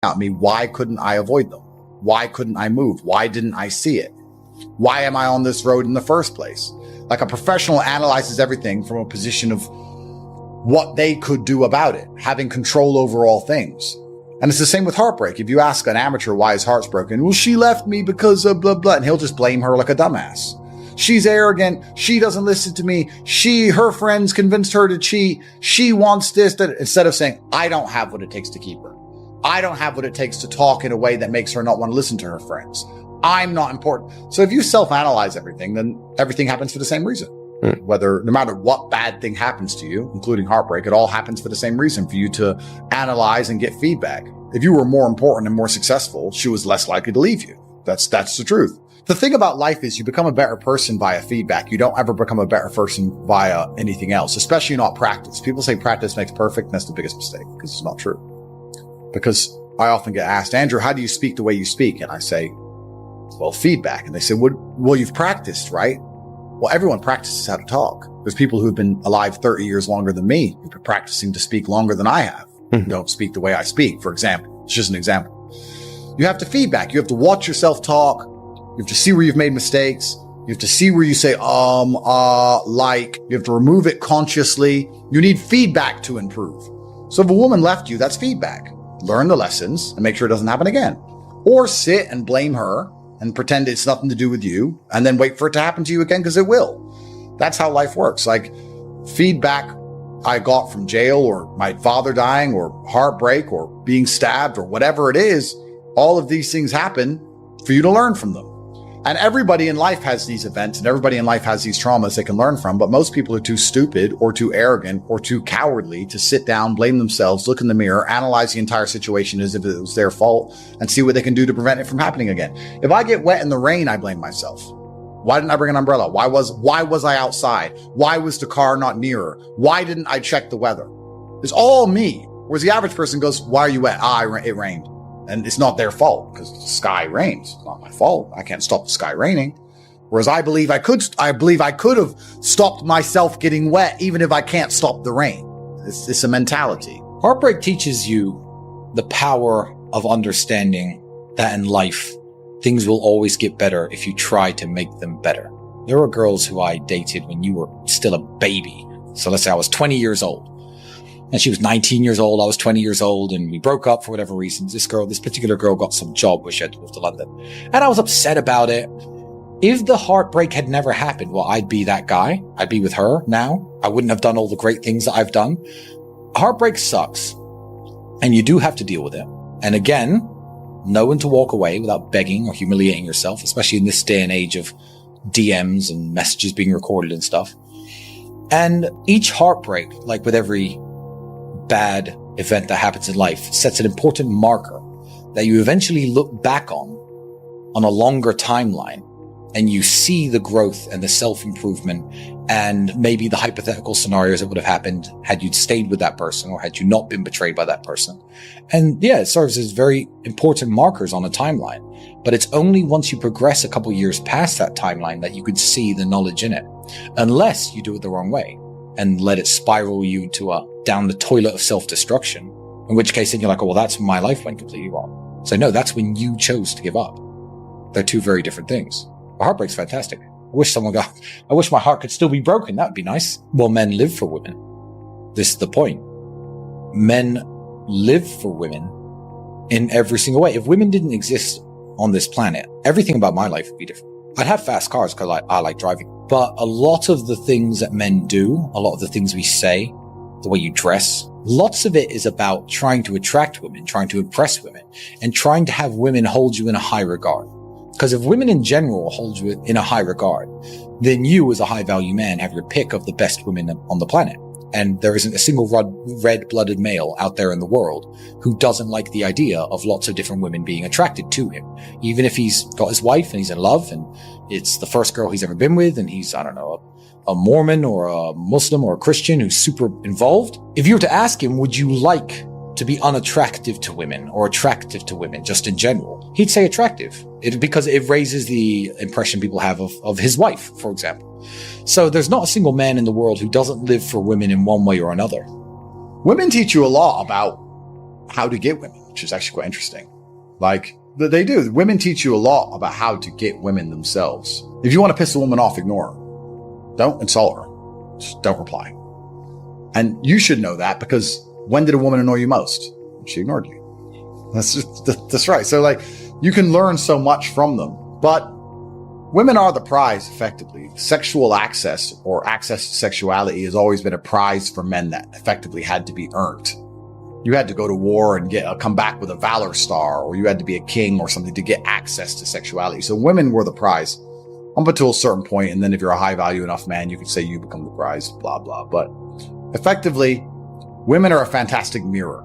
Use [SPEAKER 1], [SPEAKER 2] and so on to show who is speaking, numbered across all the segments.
[SPEAKER 1] at me, why couldn't I avoid them? Why couldn't I move? Why didn't I see it? Why am I on this road in the first place? Like, a professional analyzes everything from a position of what they could do about it, having control over all things. And it's the same with heartbreak. If you ask an amateur why his heart's broken, well, she left me because of blah, blah, and he'll just blame her like a dumbass. She's arrogant. She doesn't listen to me. Her friends convinced her to cheat. She wants this, that, instead of saying, I don't have what it takes to keep her. I don't have what it takes to talk in a way that makes her not want to listen to her friends. I'm not important. So if you self-analyze everything, then everything happens for the same reason. No matter what bad thing happens to you, including heartbreak, it all happens for the same reason, for you to analyze and get feedback. If you were more important and more successful, she was less likely to leave you. That's the truth. The thing about life is you become a better person via feedback. You don't ever become a better person via anything else, especially not practice. People say practice makes perfect, and that's the biggest mistake, because it's not true. Because I often get asked, Andrew, how do you speak the way you speak? And I say, well, feedback. And they say, well, you've practiced, right? Well, everyone practices how to talk. There's people who've been alive 30 years longer than me, who've been practicing to speak longer than I have. Don't speak the way I speak, for example. It's just an example. You have to feedback. You have to watch yourself talk. You have to see where you've made mistakes. You have to see where you say, like. You have to remove it consciously. You need feedback to improve. So if a woman left you, that's feedback. Learn the lessons and make sure it doesn't happen again. Or sit and blame her and pretend it's nothing to do with you, and then wait for it to happen to you again, because it will. That's how life works. Like, feedback I got from jail, or my father dying, or heartbreak, or being stabbed, or whatever it is, all of these things happen for you to learn from them. And everybody in life has these events, and everybody in life has these traumas they can learn from, but most people are too stupid or too arrogant or too cowardly to sit down, blame themselves, look in the mirror, analyze the entire situation as if it was their fault, and see what they can do to prevent it from happening again. If I get wet in the rain, I blame myself. Why didn't I bring an umbrella? Why was I outside? Why was the car not nearer? Why didn't I check the weather? It's all me. Whereas the average person goes, why are you wet? It rained. And it's not their fault, because the sky rains. It's not my fault. I can't stop the sky raining. Whereas I believe I could have stopped myself getting wet, even if I can't stop the rain. It's a mentality.
[SPEAKER 2] Heartbreak teaches you the power of understanding that in life, things will always get better if you try to make them better. There were girls who I dated when you were still a baby. So let's say I was 20 years old. And she was 19 years old, I was 20 years old, and we broke up for whatever reasons. This particular girl got some job where she had to move to London. And I was upset about it. If the heartbreak had never happened, well, I'd be that guy. I'd be with her now. I wouldn't have done all the great things that I've done. Heartbreak sucks. And you do have to deal with it. And again, know when to walk away without begging or humiliating yourself, especially in this day and age of DMs and messages being recorded and stuff. And each heartbreak, like with every bad event that happens in life, sets an important marker that you eventually look back on a longer timeline, and you see the growth and the self-improvement and maybe the hypothetical scenarios that would have happened had you stayed with that person or had you not been betrayed by that person. And yeah, it serves as very important markers on a timeline, but it's only once you progress a couple years past that timeline that you could see the knowledge in it, unless you do it the wrong way and let it spiral you to down the toilet of self-destruction, in which case then you're like, oh, well, that's when my life went completely wrong. So no, that's when you chose to give up. They're two very different things. But heartbreak's fantastic. I wish my heart could still be broken. That would be nice. Well, men live for women. This is the point. Men live for women in every single way. If women didn't exist on this planet, everything about my life would be different. I'd have fast cars because I like driving. But a lot of the things that men do, a lot of the things we say, the way you dress, lots of it is about trying to attract women, trying to impress women, and trying to have women hold you in a high regard. Because if women in general hold you in a high regard, then you as a high value man have your pick of the best women on the planet. And there isn't a single red-blooded male out there in the world who doesn't like the idea of lots of different women being attracted to him. Even if he's got his wife and he's in love and it's the first girl he's ever been with and he's, I don't know, a Mormon or a Muslim or a Christian who's super involved. If you were to ask him, would you like to be unattractive to women or attractive to women just in general? He'd say attractive. Because it raises the impression people have of his wife, for example. So there's not a single man in the world who doesn't live for women in one way or another.
[SPEAKER 1] Women teach you a lot about how to get women. which is actually quite interesting. Like, they do. Women teach you a lot about how to get women themselves. If you want to piss a woman off, ignore her. Don't insult her. Just don't reply. And you should know that, because when did a woman annoy you most? She ignored you. That's right. So like, you can learn so much from them, but women are the prize, effectively. Sexual access, or access to sexuality, has always been a prize for men that effectively had to be earned. You had to go to war and come back with a valor star, or you had to be a king or something to get access to sexuality. So women were the prize up until a certain point, and then if you're a high value enough man, you could say you become the prize, blah, blah. But effectively, women are a fantastic mirror,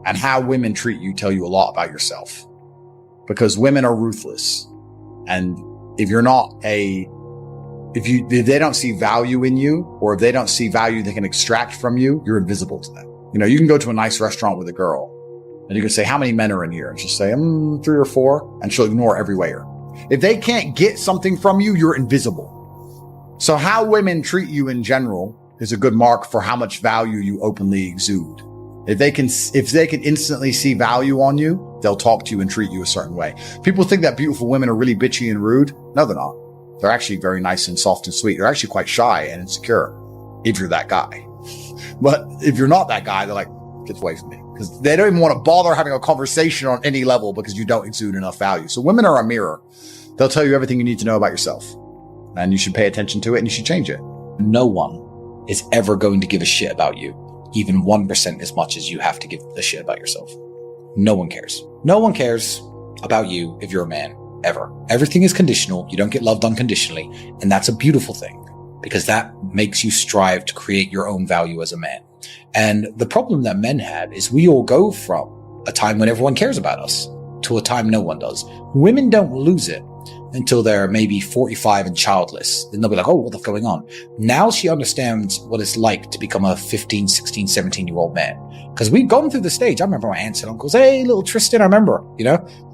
[SPEAKER 1] and how women treat you tell you a lot about yourself, because women are ruthless. And if they don't see value in you, or if they don't see value they can extract from you, you're invisible to them. You know, you can go to a nice restaurant with a girl and you can say, how many men are in here? And she'll say, 3 or 4. And she'll ignore every waiter. If they can't get something from you, you're invisible. So how women treat you in general is a good mark for how much value you openly exude. If they can instantly see value on you, they'll talk to you and treat you a certain way. People think that beautiful women are really bitchy and rude. No, they're not. They're actually very nice and soft and sweet. They're actually quite shy and insecure, if you're that guy. But if you're not that guy, they're like, get away from me. Because they don't even want to bother having a conversation on any level, because you don't exude enough value. So women are a mirror. They'll tell you everything you need to know about yourself. And you should pay attention to it, and you should change it.
[SPEAKER 2] No one is ever going to give a shit about you, even 1% as much as you have to give a shit about yourself. No one cares. No one cares about you if you're a man, ever. Everything is conditional. You don't get loved unconditionally. And that's a beautiful thing, because that makes you strive to create your own value as a man. And the problem that men have is we all go from a time when everyone cares about us to a time no one does. Women don't lose it until they're maybe 45 and childless. Then they'll be like, oh, what's going on? Now she understands what it's like to become a 15, 16, 17-year-old man. Because we've gone through the stage. I remember my aunts and uncles, hey, little Tristan, I remember,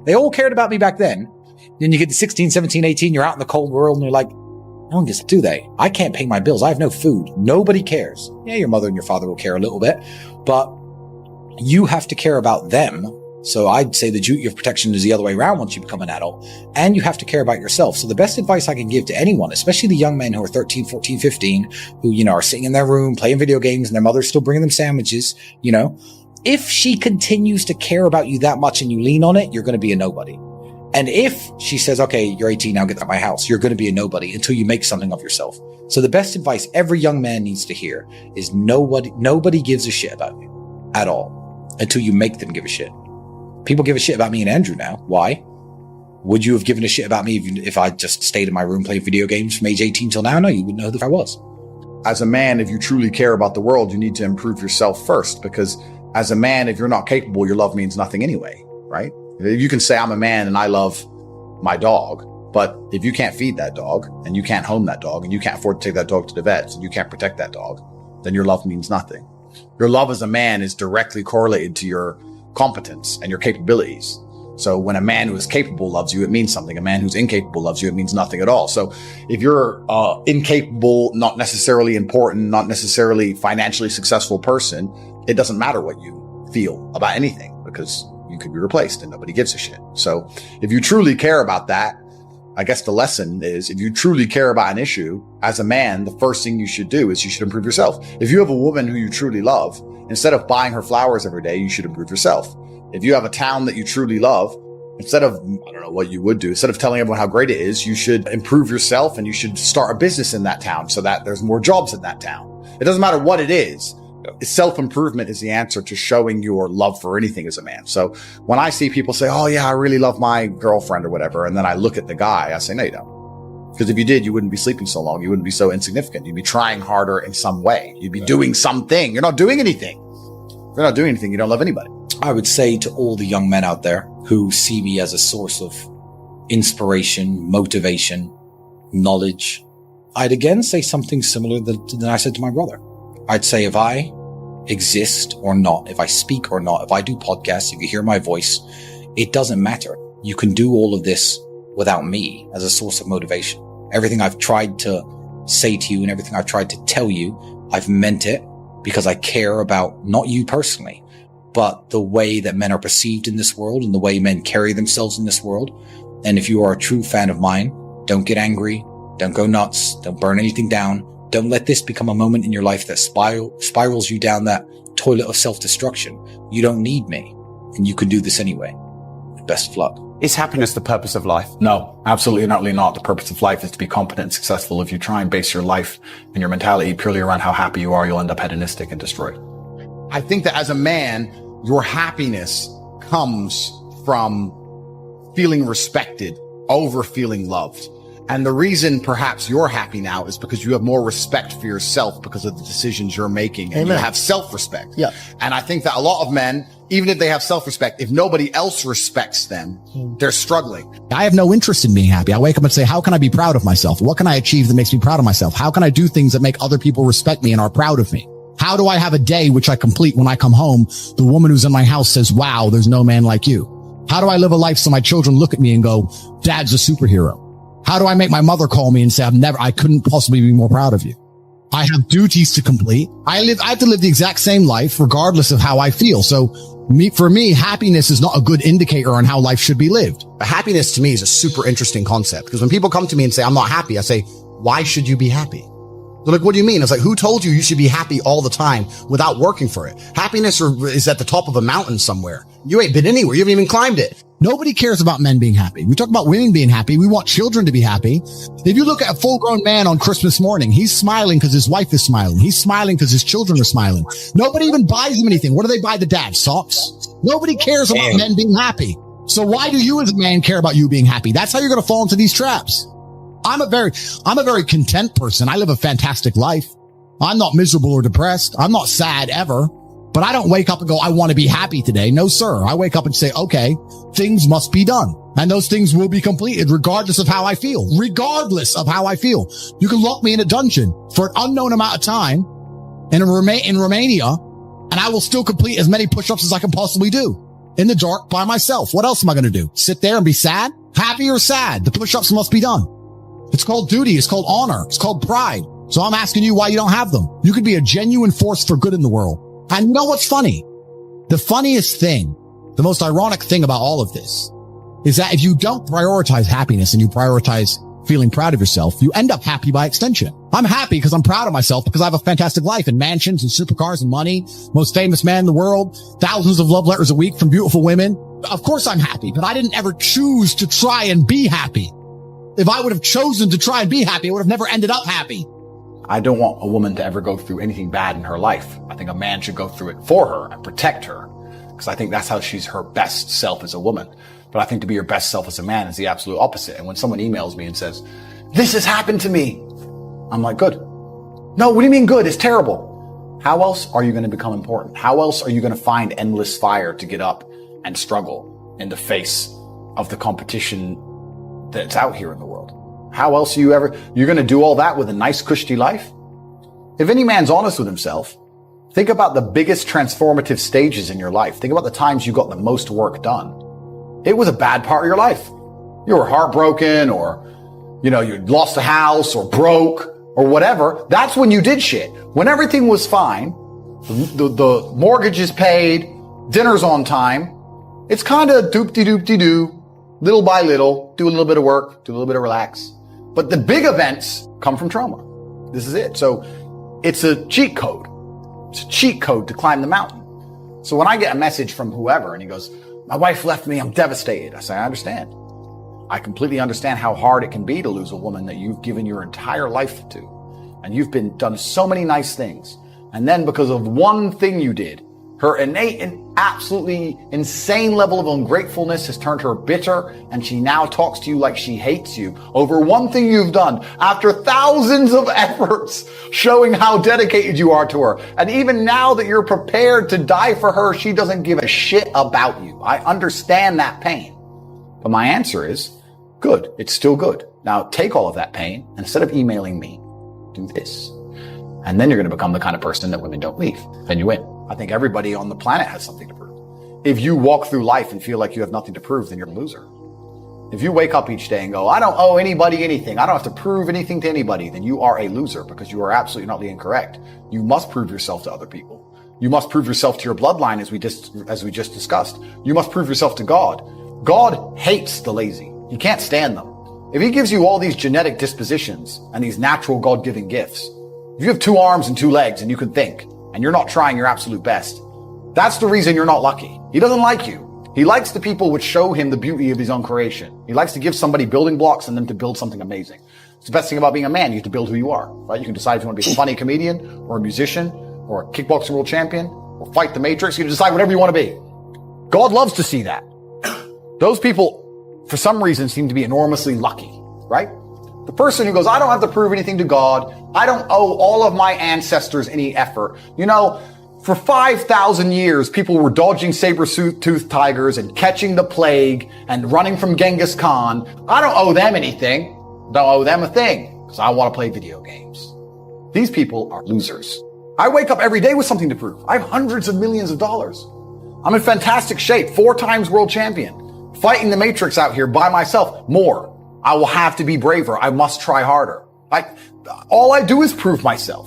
[SPEAKER 2] they all cared about me back then. Then you get to 16, 17, 18, you're out in the cold world and you're like, no one gets to do they. I can't pay my bills. I have no food. Nobody cares. Yeah, your mother and your father will care a little bit, but you have to care about them. So I'd say the duty of protection is the other way around once you become an adult, and you have to care about yourself. So the best advice I can give to anyone, especially the young men who are 13, 14, 15, who, are sitting in their room playing video games and their mother's still bringing them sandwiches, if she continues to care about you that much and you lean on it, you're going to be a nobody. And if she says, okay, you're 18 now, get out of my house, you're going to be a nobody until you make something of yourself. So the best advice every young man needs to hear is nobody gives a shit about you at all until you make them give a shit. People give a shit about me and Andrew now. Why? Would you have given a shit about me if I just stayed in my room playing video games from age 18 till now? No, you wouldn't know who I was.
[SPEAKER 1] As a man, if you truly care about the world, you need to improve yourself first, because as a man, if you're not capable, your love means nothing anyway, right? You can say I'm a man and I love my dog, but if you can't feed that dog and you can't home that dog and you can't afford to take that dog to the vets and you can't protect that dog, then your love means nothing. Your love as a man is directly correlated to your competence and your capabilities. So when a man who is capable loves you, it means something. A man who's incapable loves you, it means nothing at all. So if you're incapable, not necessarily important, not necessarily financially successful person, it doesn't matter what you feel about anything, because you could be replaced and nobody gives a shit. So if you truly care about that, I guess the lesson is, if you truly care about an issue as a man, the first thing you should do is you should improve yourself. If you have a woman who you truly love, instead of buying her flowers every day, you should improve yourself. If you have a town that you truly love, instead of, I don't know what you would do, instead of telling everyone how great it is, you should improve yourself and you should start a business in that town so that there's more jobs in that town. It doesn't matter what it is. Self-improvement is the answer to showing your love for anything as a man. So when I see people say, oh yeah, I really love my girlfriend or whatever, and then I look at the guy, I say, no, you don't. Because if you did, you wouldn't be sleeping so long. You wouldn't be so insignificant. You'd be trying harder in some way. You'd be doing something. You're not doing anything. If you're not doing anything, you don't love anybody.
[SPEAKER 2] I would say to all the young men out there who see me as a source of inspiration, motivation, knowledge, I'd again say something similar than I said to my brother. I'd say if I exist or not, if I speak or not, if I do podcasts, if you hear my voice, it doesn't matter. You can do all of this without me as a source of motivation. Everything I've tried to say to you and everything I've tried to tell you, I've meant it because I care about not you personally, but the way that men are perceived in this world and the way men carry themselves in this world. And if you are a true fan of mine, don't get angry. Don't go nuts. Don't burn anything down. Don't let this become a moment in your life that spirals you down that toilet of self-destruction. You don't need me, and you can do this anyway. Best of luck.
[SPEAKER 3] Is happiness the purpose of life?
[SPEAKER 4] No, absolutely not. The purpose of life is to be competent and successful. If you try and base your life and your mentality purely around how happy you are, you'll end up hedonistic and destroyed.
[SPEAKER 1] I think that as a man, your happiness comes from feeling respected over feeling loved. And the reason perhaps you're happy now is because you have more respect for yourself because of the decisions you're making, and you have self-respect.
[SPEAKER 5] Yeah.
[SPEAKER 1] And I think that a lot of men, even if they have self-respect, if nobody else respects them, they're struggling.
[SPEAKER 5] I have no interest in being happy. I wake up and say, how can I be proud of myself? What can I achieve that makes me proud of myself? How can I do things that make other people respect me and are proud of me? How do I have a day which I complete when I come home? The woman who's in my house says, wow, there's no man like you. How do I live a life so my children look at me and go, Dad's a superhero? How do I make my mother call me and say, I couldn't possibly be more proud of you? I have duties to complete. I have to live the exact same life regardless of how I feel. So for me, happiness is not a good indicator on how life should be lived. But happiness to me is a super interesting concept, because when people come to me and say, I'm not happy, I say, why should you be happy? They're like, what do you mean? It's like, who told you should be happy all the time without working for it? Happiness is at the top of a mountain somewhere. You ain't been anywhere. You haven't even climbed it. Nobody cares about men being happy. We talk about women being happy. We want children to be happy. If you look at a full-grown man on Christmas morning, he's smiling because his wife is smiling. He's smiling because his children are smiling. Nobody even buys him anything. What do they buy the dad? Socks? Nobody cares about men being happy. So why do you as a man care about you being happy? That's how you're going to fall into these traps. I'm a very content person. I live a fantastic life. I'm not miserable or depressed. I'm not sad ever, but I don't wake up and go, I want to be happy today. No, sir. I wake up and say, okay, things must be done, and those things will be completed regardless of how I feel. Regardless of how I feel. You can lock me in a dungeon for an unknown amount of time in Romania, and I will still complete as many push-ups as I can possibly do in the dark by myself. What else am I going to do? Sit there and be sad? Happy or sad? The push-ups must be done. It's called duty. It's called honor. It's called pride. So I'm asking you why you don't have them. You could be a genuine force for good in the world. And you know what's funny? The funniest thing, the most ironic thing about all of this is that if you don't prioritize happiness and you prioritize feeling proud of yourself, you end up happy by extension. I'm happy because I'm proud of myself because I have a fantastic life and mansions and supercars and money, most famous man in the world, thousands of love letters a week from beautiful women. Of course I'm happy, but I didn't ever choose to try and be happy. If I would have chosen to try and be happy, I would have never ended up happy.
[SPEAKER 4] I don't want a woman to ever go through anything bad in her life. I think a man should go through it for her and protect her, because I think that's how she's her best self as a woman. But I think to be your best self as a man is the absolute opposite. And when someone emails me and says, this has happened to me, I'm like, good. No, what do you mean good? It's terrible. How else are you going to become important? How else are you going to find endless fire to get up and struggle in the face of the competition that's out here in the world? How else are you're going to do all that with a nice, cushy life? If any man's honest with himself, think about the biggest transformative stages in your life. Think about the times you got the most work done. It was a bad part of your life. You were heartbroken, or, you lost a house, or broke, or whatever. That's when you did shit. When everything was fine, the mortgage is paid, dinner's on time, it's kind of doop-de-doop-de-doo. Little by little, do a little bit of work, do a little bit of relax. But the big events come from trauma. This is it. So it's a cheat code. It's a cheat code to climb the mountain. So when I get a message from whoever and he goes, my wife left me, I'm devastated. I say, I understand. I completely understand how hard it can be to lose a woman that you've given your entire life to. And you've done so many nice things. And then because of one thing you did, her innate and absolutely insane level of ungratefulness has turned her bitter, and she now talks to you like she hates you over one thing you've done after thousands of efforts showing how dedicated you are to her. And even now that you're prepared to die for her, she doesn't give a shit about you. I understand that pain. But my answer is, good. It's still good. Now take all of that pain, and instead of emailing me, do this. And then you're going to become the kind of person that women don't leave. Then you win. I think everybody on the planet has something to prove. If you walk through life and feel like you have nothing to prove, then you're a loser. If you wake up each day and go, I don't owe anybody anything, I don't have to prove anything to anybody, then you are a loser, because you are absolutely not incorrect. You must prove yourself to other people. You must prove yourself to your bloodline, as we just discussed. You must prove yourself to God. God hates the lazy. He can't stand them. If he gives you all these genetic dispositions and these natural God-given gifts, if you have 2 arms and 2 legs and you can think, and you're not trying your absolute best, that's the reason you're not lucky. He doesn't like you. He likes the people which show him the beauty of his own creation. He likes to give somebody building blocks and them to build something amazing. It's the best thing about being a man. You have to build who you are, right? You can decide if you want to be a funny comedian or a musician or a kickboxing world champion or fight the Matrix. You can decide whatever you want to be. God loves to see that. Those people, for some reason, seem to be enormously lucky, right? The person who goes, I don't have to prove anything to God. I don't owe all of my ancestors any effort. You know, for 5,000 years, people were dodging saber-toothed tigers and catching the plague and running from Genghis Khan. I don't owe them anything. Don't owe them a thing because I want to play video games. These people are losers. I wake up every day with something to prove. I have hundreds of millions of dollars. I'm in fantastic shape, 4 times world champion, fighting the Matrix out here by myself. More. I will have to be braver. I must try harder. All I do is prove myself.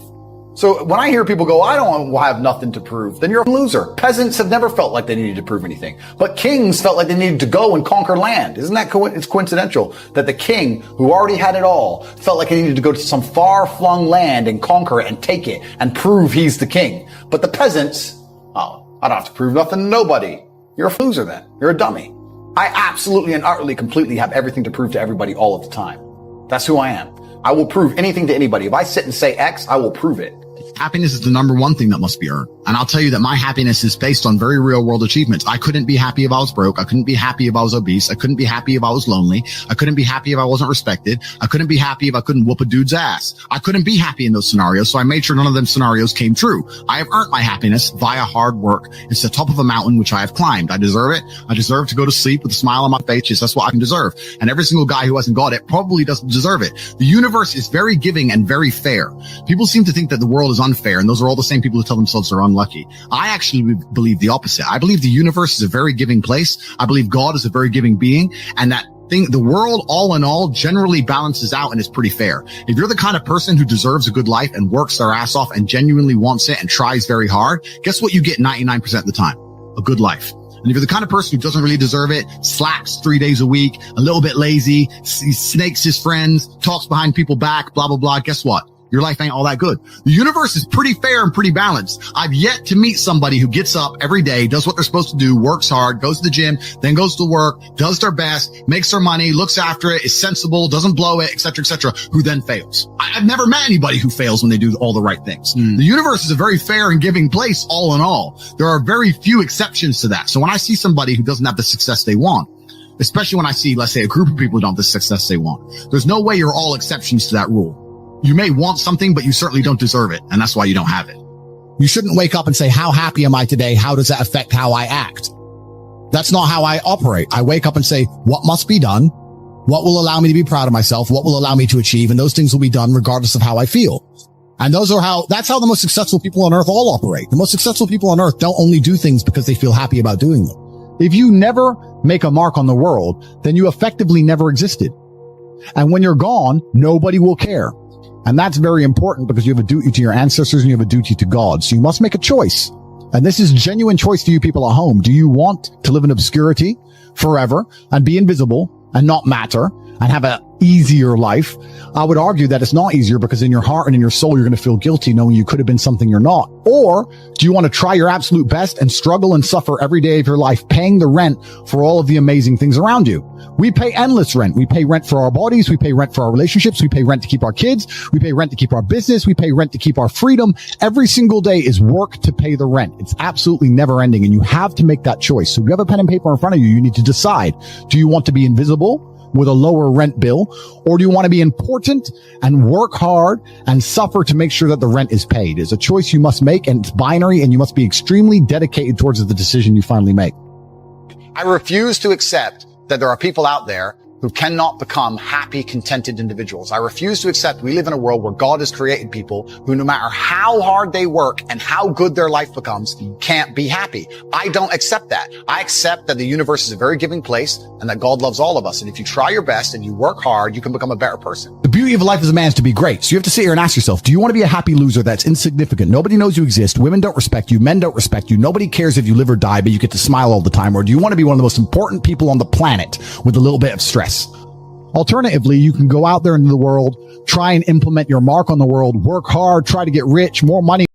[SPEAKER 4] So when I hear people go, I don't have nothing to prove, then you're a loser. Peasants have never felt like they needed to prove anything, but kings felt like they needed to go and conquer land. Isn't that it's coincidental that the king who already had it all felt like he needed to go to some far-flung land and conquer it and take it and prove he's the king. But the peasants, oh, I don't have to prove nothing to nobody. You're a loser then. You're a dummy. I absolutely and utterly completely have everything to prove to everybody all of the time. That's who I am. I will prove anything to anybody. If I sit and say X, I will prove it.
[SPEAKER 5] Happiness is the number one thing that must be earned. And I'll tell you that my happiness is based on very real world achievements. I couldn't be happy if I was broke. I couldn't be happy if I was obese. I couldn't be happy if I was lonely. I couldn't be happy if I wasn't respected. I couldn't be happy if I couldn't whoop a dude's ass. I couldn't be happy in those scenarios. So I made sure none of them scenarios came true. I have earned my happiness via hard work. It's the top of a mountain which I have climbed. I deserve it. I deserve to go to sleep with a smile on my face. Yes, that's what I can deserve. And every single guy who hasn't got it probably doesn't deserve it. The universe is very giving and very fair. People seem to think that the world is unfair, and those are all the same people who tell themselves they're unlucky. I actually believe the opposite. I believe the universe is a very giving place. I believe God is a very giving being, and that the world all in all generally balances out and is pretty fair. If you're the kind of person who deserves a good life and works their ass off and genuinely wants it and tries very hard, guess what you get 99% of the time? A good life. And if you're the kind of person who doesn't really deserve it, slacks 3 days a week, a little bit lazy, snakes his friends, talks behind people's back, blah, blah, blah, guess what? Your life ain't all that good. The universe is pretty fair and pretty balanced. I've yet to meet somebody who gets up every day, does what they're supposed to do, works hard, goes to the gym, then goes to work, does their best, makes their money, looks after it, is sensible, doesn't blow it, etc., who then fails. I've never met anybody who fails when they do all the right things. The universe is a very fair and giving place all in all. There are very few exceptions to that. So when I see somebody who doesn't have the success they want, especially when I see, let's say, a group of people who don't have the success they want, there's no way you're all exceptions to that rule. You may want something, but you certainly don't deserve it. And that's why you don't have it. You shouldn't wake up and say, how happy am I today? How does that affect how I act? That's not how I operate. I wake up and say, what must be done? What will allow me to be proud of myself? What will allow me to achieve? And those things will be done regardless of how I feel. And that's how the most successful people on earth all operate. The most successful people on earth don't only do things because they feel happy about doing them. If you never make a mark on the world, then you effectively never existed. And when you're gone, nobody will care. And that's very important because you have a duty to your ancestors and you have a duty to God. So you must make a choice. And this is a genuine choice to you people at home. Do you want to live in obscurity forever and be invisible and not matter and have an easier life? I would argue that it's not easier because in your heart and in your soul, you're going to feel guilty knowing you could have been something you're not. Or do you want to try your absolute best and struggle and suffer every day of your life, paying the rent for all of the amazing things around you? We pay endless rent. We pay rent for our bodies. We pay rent for our relationships. We pay rent to keep our kids. We pay rent to keep our business. We pay rent to keep our freedom. Every single day is work to pay the rent. It's absolutely never ending. And you have to make that choice. So if you have a pen and paper in front of you, you need to decide, do you want to be invisible with a lower rent bill, or do you want to be important and work hard and suffer to make sure that the rent is paid? It's a choice you must make, and it's binary, and you must be extremely dedicated towards the decision you finally make.
[SPEAKER 1] I refuse to accept that there are people out there who cannot become happy, contented individuals. I refuse to accept we live in a world where God has created people who, no matter how hard they work and how good their life becomes, can't be happy. I don't accept that. I accept that the universe is a very giving place and that God loves all of us. And if you try your best and you work hard, you can become a better person.
[SPEAKER 5] The beauty of life as a man is to be great. So you have to sit here and ask yourself, do you want to be a happy loser that's insignificant? Nobody knows you exist. Women don't respect you. Men don't respect you. Nobody cares if you live or die, but you get to smile all the time. Or do you want to be one of the most important people on the planet with a little bit of stress? Alternatively, you can go out there into the world, try and implement your mark on the world, work hard, try to get rich, more money.